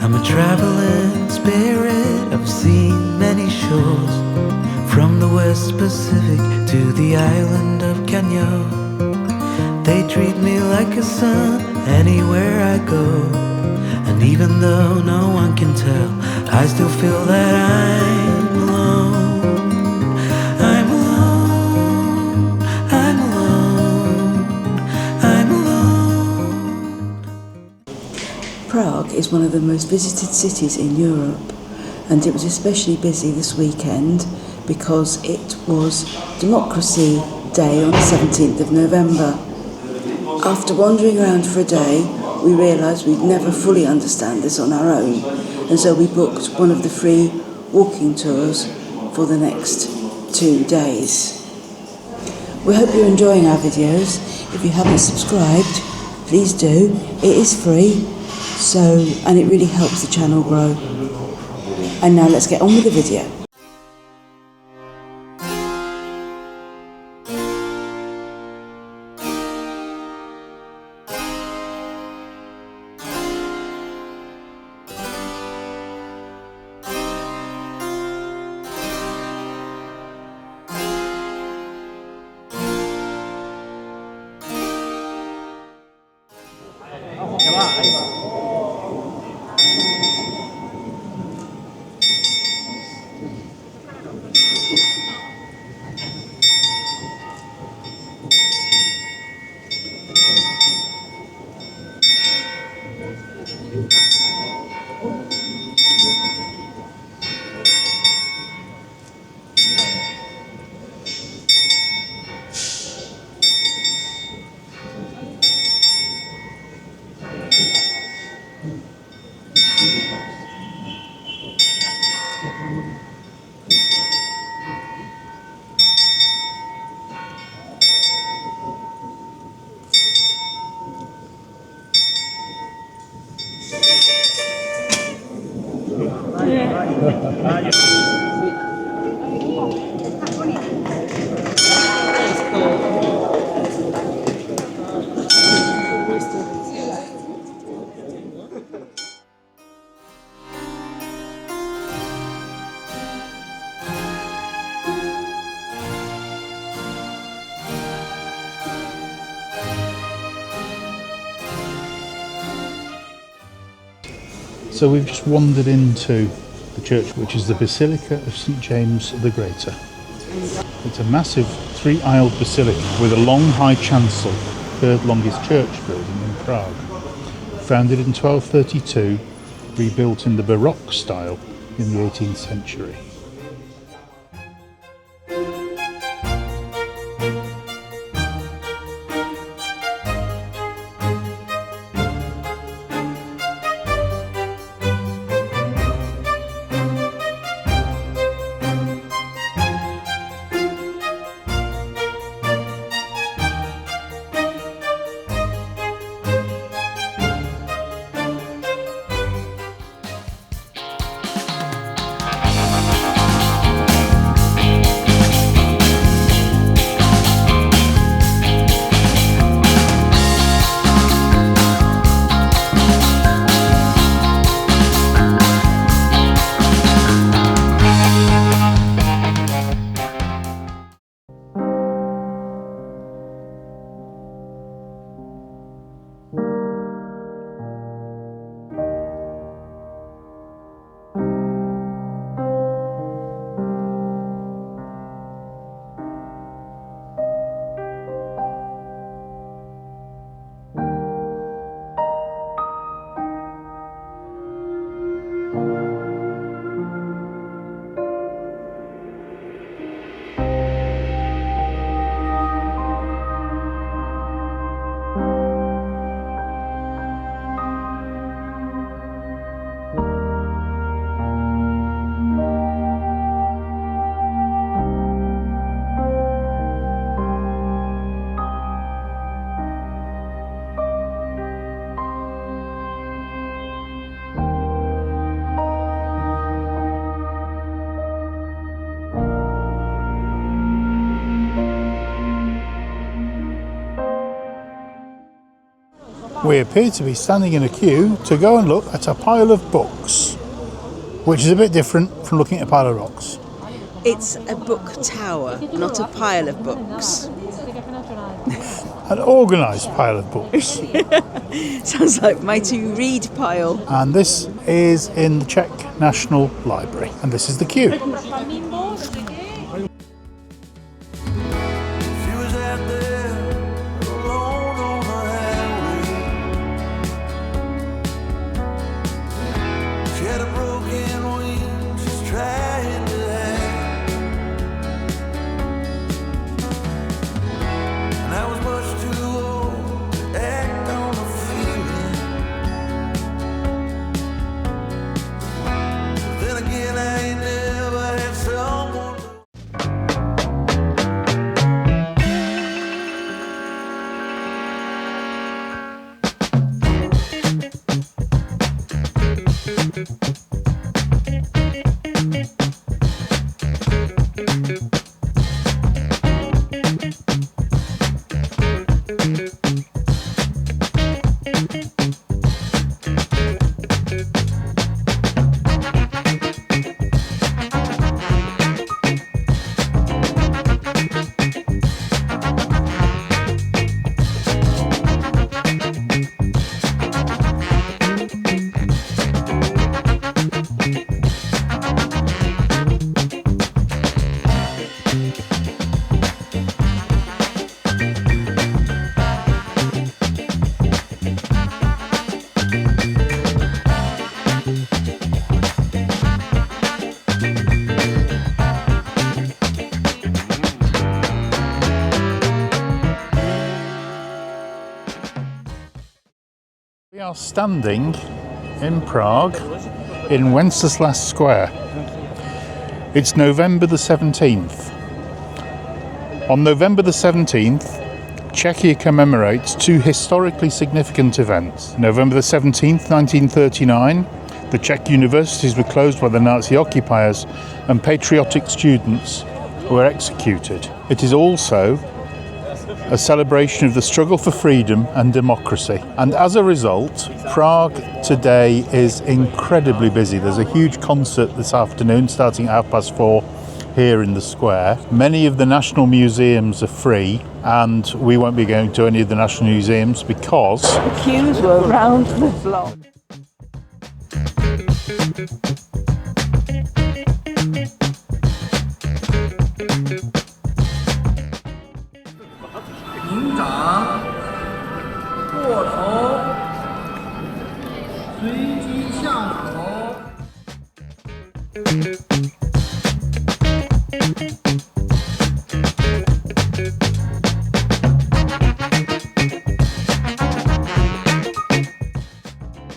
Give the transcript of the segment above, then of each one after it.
I'm a traveling spirit, I've seen many shores, from the West Pacific to the island of Kenya. They treat me like a son anywhere I go, and even though no one can tell, I still feel that I'm alone. I'm alone, I'm alone, I'm alone. Prague is one of the most visited cities in Europe, and it was especially busy this weekend because it was Democracy Day on the 17th of November. After wandering around for a day, we realised we'd never fully understand this on our own, and so we booked one of the free walking tours for the next 2 days. We hope you're enjoying our videos. If you haven't subscribed, please do. It is free, and it really helps the channel grow. And now let's get on with the video. So we've just wandered into the church, which is the Basilica of St James the Greater. It's a massive 3-aisled basilica with a long high chancel, third longest church building in Prague. Founded in 1232, rebuilt in the Baroque style in the 18th century. we appear to be standing in a queue to go and look at a pile of books, which is a bit different from looking at a pile of rocks. It's a book tower, not a pile of books. An organised pile of books. Sounds like my to read pile. And this is in the Czech National Library. And this is the queue. She was out there alone on the highway. She had a broken wing, she's trying to hide. And I was much too old to act on a feeling. Then again, I ain't never had someone. We are standing in Prague in Wenceslas Square. It's November the 17th. On November the 17th, Czechia commemorates two historically significant events. November the 17th, 1939, the Czech universities were closed by the Nazi occupiers and patriotic students were executed. It is also a celebration of the struggle for freedom and democracy. And as a result, Prague today is incredibly busy. There's a huge concert this afternoon starting at 4:30 here in the square. Many of the national museums are free, and we won't be going to any of the national museums because The queues were round the block.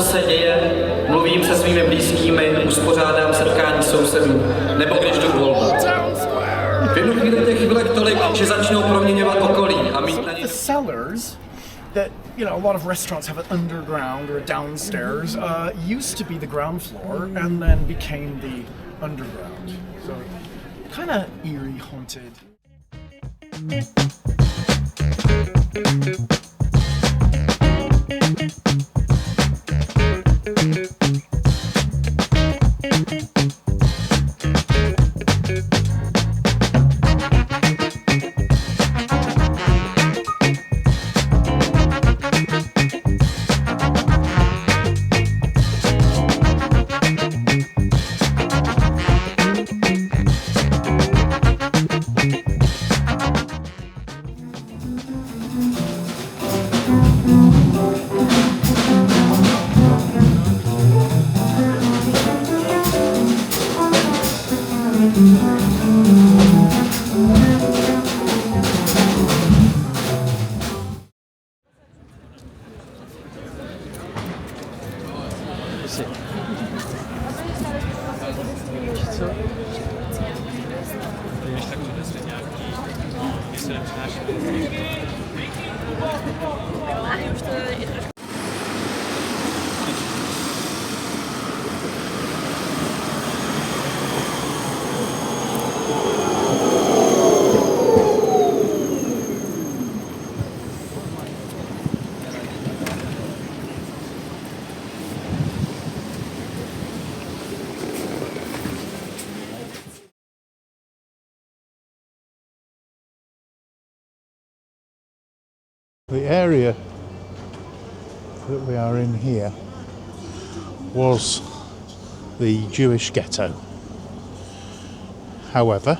Se děje, mluvím se svými blízkými, uspořádám setkání sousedů, nebo když jdu k volbám. V jednu chvíli těch chvilek tolik, že začnou proměňovat okolí a mít na ně... The cellars that, you know, a lot of restaurants have an underground or a downstairs used to be the ground floor and then became the underground. So kind of eerie, haunted. The area that we are in here was the Jewish ghetto. However,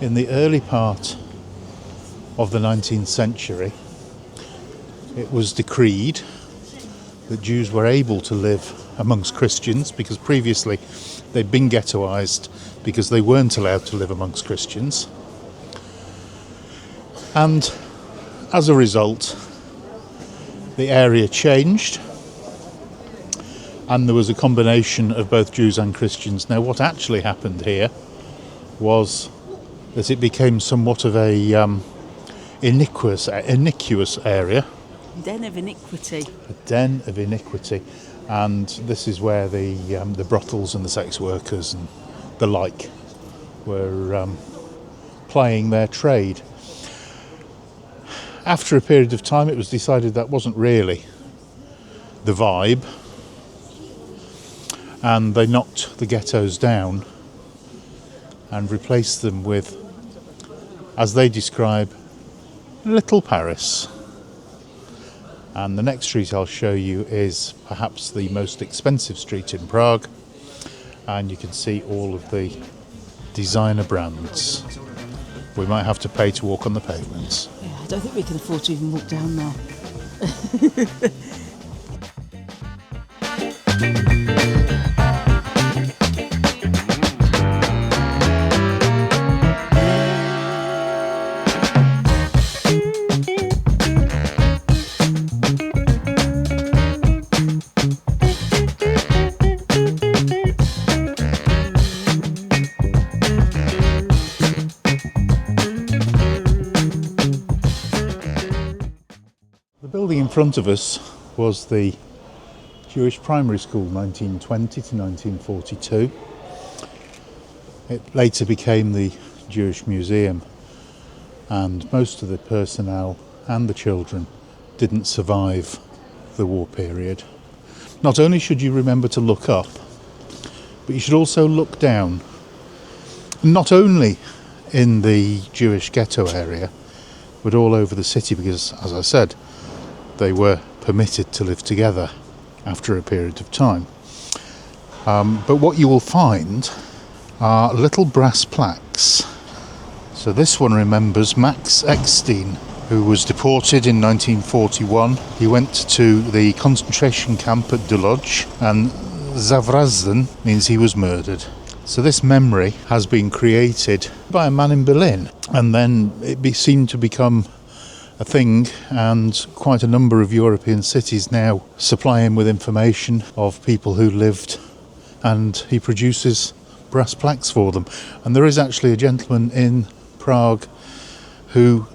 in the early part of the 19th century, it was decreed that Jews were able to live amongst Christians, because previously they'd been ghettoised because they weren't allowed to live amongst Christians. And as a result, the area changed, and there was a combination of both Jews and Christians. Now, what actually happened here was that it became somewhat of a iniquitous area. Den of iniquity. A den of iniquity, and this is where the brothels and the sex workers and the like were plying their trade. After a period of time, it was decided that wasn't really the vibe, and they knocked the ghettos down and replaced them with, as they describe, Little Paris. And the next street I'll show you is perhaps the most expensive street in Prague, and you can see all of the designer brands. We might have to pay to walk on the pavements. Yeah, I don't think we can afford to even walk down there. The building in front of us was the Jewish primary school, 1920 to 1942. It later became the Jewish Museum, and most of the personnel and the children didn't survive the war period. Not only should you remember to look up, but you should also look down. Not only in the Jewish ghetto area, but all over the city, because, as I said, they were permitted to live together after a period of time. But what you will find are little brass plaques. So this one remembers Max Eckstein, who was deported in 1941. He went to the concentration camp at Duloj, and Zavrazden means he was murdered. So this memory has been created by a man in Berlin, and then it seemed to become a thing, and quite a number of European cities now supply him with information of people who lived, and he produces brass plaques for them. And there is actually a gentleman in Prague who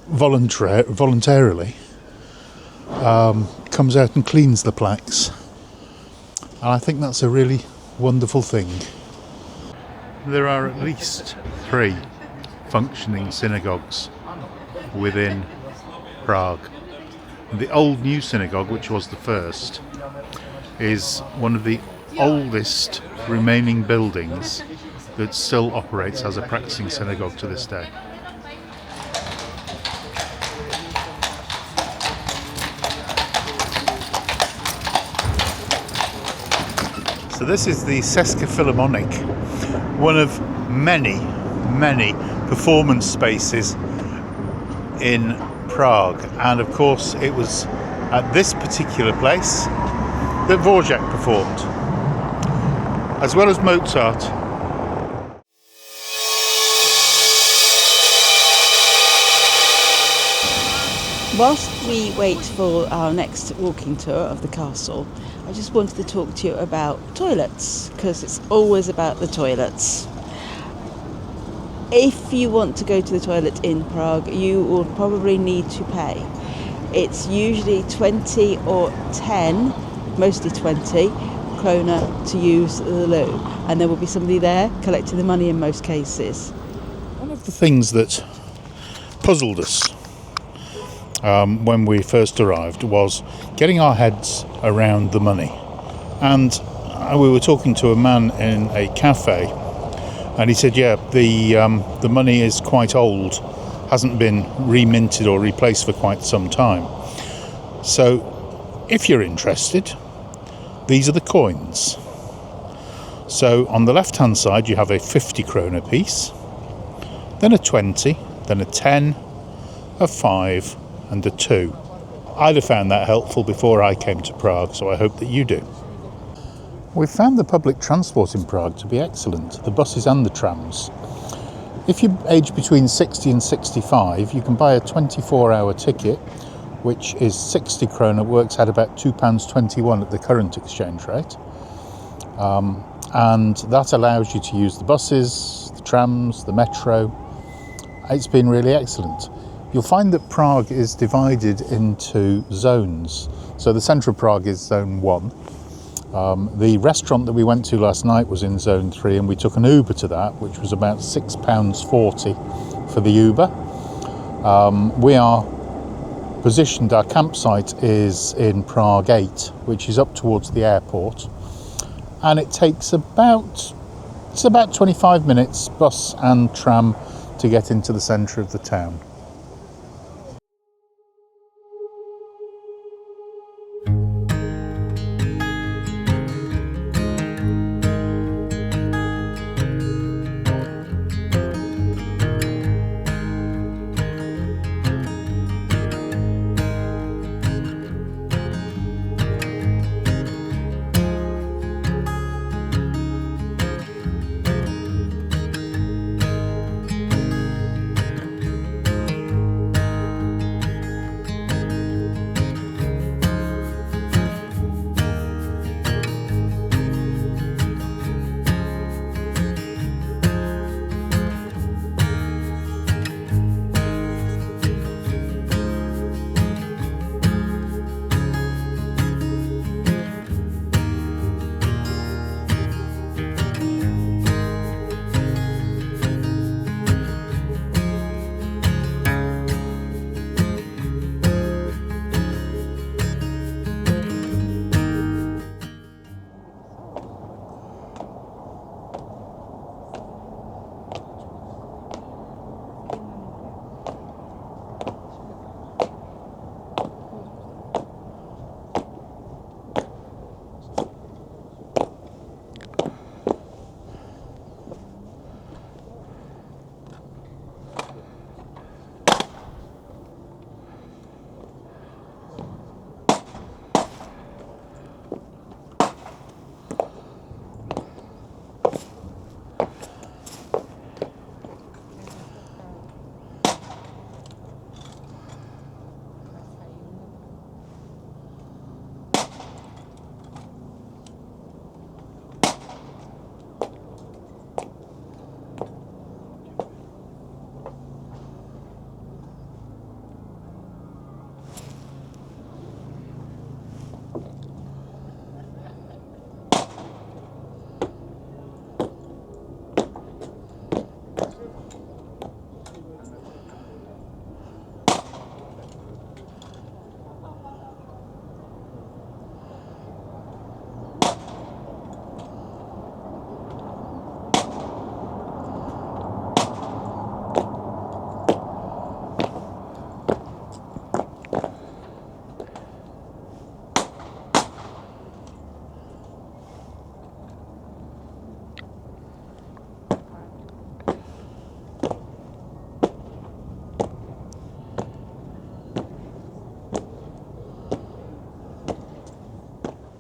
voluntarily comes out and cleans the plaques, and I think that's a really wonderful thing. There are at least 3 functioning synagogues within Prague. The old new synagogue, which was the first, is one of the oldest remaining buildings that still operates as a practicing synagogue to this day. So this is the Seska Philharmonic, one of many performance spaces in Prague, and of course it was at this particular place that Dvorak performed, as well as Mozart. Whilst we wait for our next walking tour of the castle, I just wanted to talk to you about toilets, because it's always about the toilets. If you want to go to the toilet in Prague, you will probably need to pay. It's usually 20 or 10, mostly 20, krona to use the loo, and there will be somebody there collecting the money in most cases. One of the things that puzzled us when we first arrived was getting our heads around the money. And we were talking to a man in a cafe, and he said, yeah, the money is quite old, hasn't been reminted or replaced for quite some time. So if you're interested, these are the coins. So on the left hand side you have a 50 krona piece, then a 20, then a 10, a 5 and a 2. I'd have found that helpful before I came to Prague, so I hope that you do. We've found the public transport in Prague to be excellent, the buses and the trams. If you're aged between 60 and 65, you can buy a 24-hour ticket, which is 60 krona, works out about £2.21 at the current exchange rate. And that allows you to use the buses, the trams, the metro. It's been really excellent. You'll find that Prague is divided into zones. So the centre of Prague is zone 1. The restaurant that we went to last night was in zone 3, and we took an Uber to that, which was about £6.40 for the Uber. We are positioned, our campsite is in Prague 8, which is up towards the airport, and it takes about 25 minutes, bus and tram, to get into the centre of the town.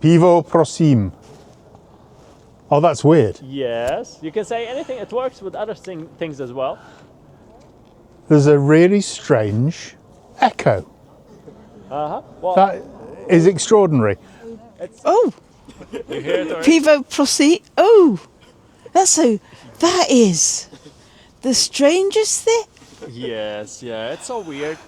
Pivo, prosím. Oh, that's weird. Yes, you can say anything. It works with other things as well. There's a really strange echo. Well, That is extraordinary. Oh, you hear it already? Pivo Prosi. Oh, that is the strangest thing. Yes, yeah, it's so weird.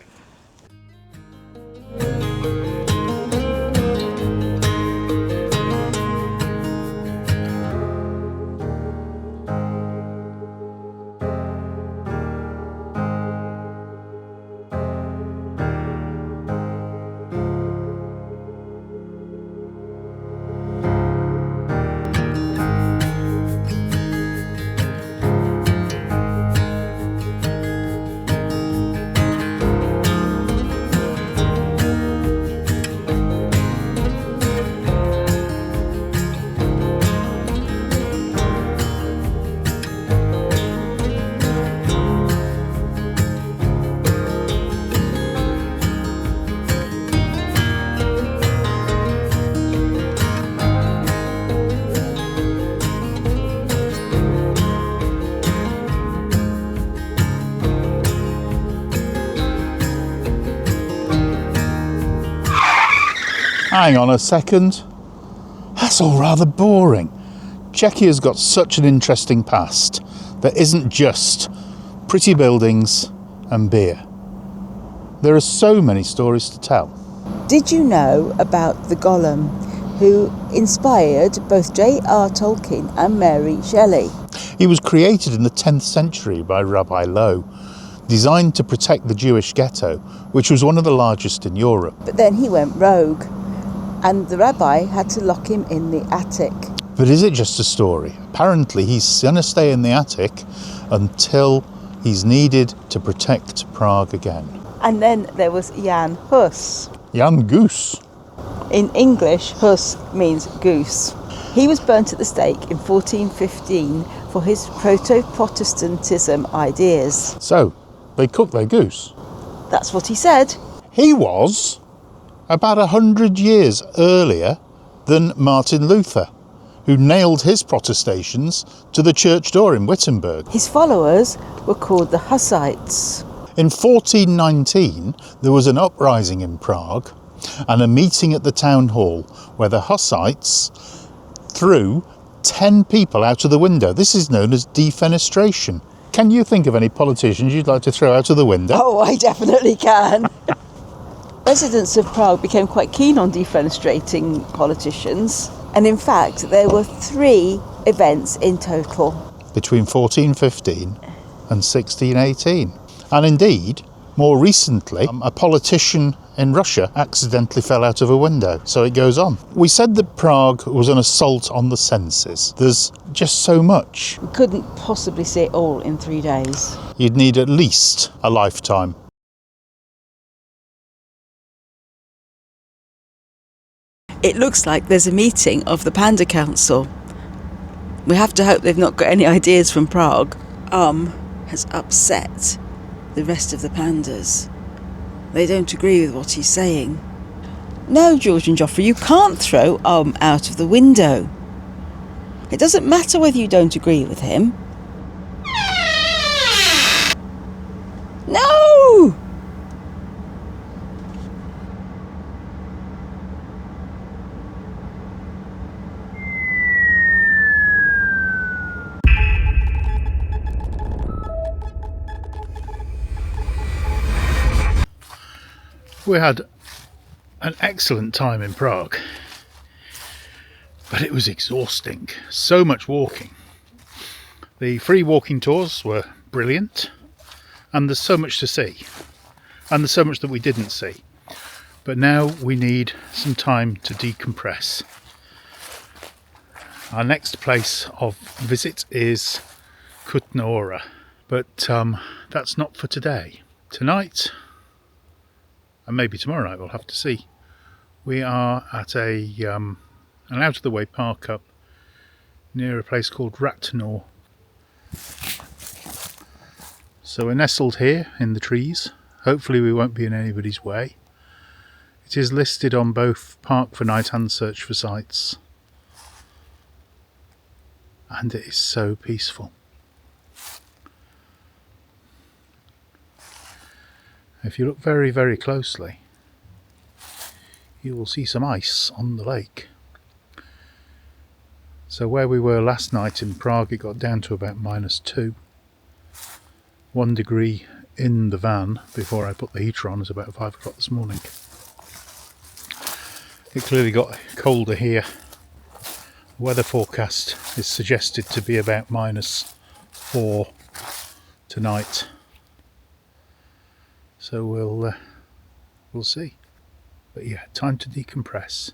Hang on a second. That's all rather boring. Czechia's got such an interesting past that isn't just pretty buildings and beer. There are so many stories to tell. Did you know about the golem who inspired both J.R. Tolkien and Mary Shelley? He was created in the 10th century by Rabbi Lowe, designed to protect the Jewish ghetto, which was one of the largest in Europe. But then he went rogue, and the rabbi had to lock him in the attic. But is it just a story? Apparently he's going to stay in the attic until he's needed to protect Prague again. And then there was Jan Hus. Jan Goose. In English, Hus means goose. He was burnt at the stake in 1415 for his proto-Protestantism ideas. So, they cooked their goose. That's what he said. He was about 100 years earlier than Martin Luther, who nailed his protestations to the church door in Wittenberg. His followers were called the Hussites. In 1419, there was an uprising in Prague and a meeting at the town hall where the Hussites threw 10 people out of the window. This is known as defenestration. Can you think of any politicians you'd like to throw out of the window? Oh, I definitely can. Residents of Prague became quite keen on defenestrating politicians, and in fact there were 3 events in total. Between 1415 and 1618. And indeed, more recently, a politician in Russia accidentally fell out of a window. So it goes on. We said that Prague was an assault on the senses. There's just so much. We couldn't possibly see it all in 3 days. You'd need at least a lifetime. It looks like there's a meeting of the Panda Council. We have to hope they've not got any ideas from Prague. Has upset the rest of the pandas. They don't agree with what he's saying. No, George and Joffrey, you can't throw out of the window. It doesn't matter whether you don't agree with him. No! We had an excellent time in Prague, but it was exhausting. So much walking. The free walking tours were brilliant, and there's so much to see, and there's so much that we didn't see. But now we need some time to decompress. Our next place of visit is Kutná, but that's not for today. Tonight, and maybe tomorrow night, we'll have to see. We are at an out-of-the-way park up near a place called Ratnor. So we're nestled here in the trees. Hopefully we won't be in anybody's way. It is listed on both Park for Night and Search for Sites. And it is so peaceful. If you look very, very closely, you will see some ice on the lake. So where we were last night in Prague, it got down to about -2. 1 degree in the van before I put the heater on was about 5 o'clock this morning. It clearly got colder here. The weather forecast is suggested to be about -4 tonight. So we'll see. But yeah, time to decompress.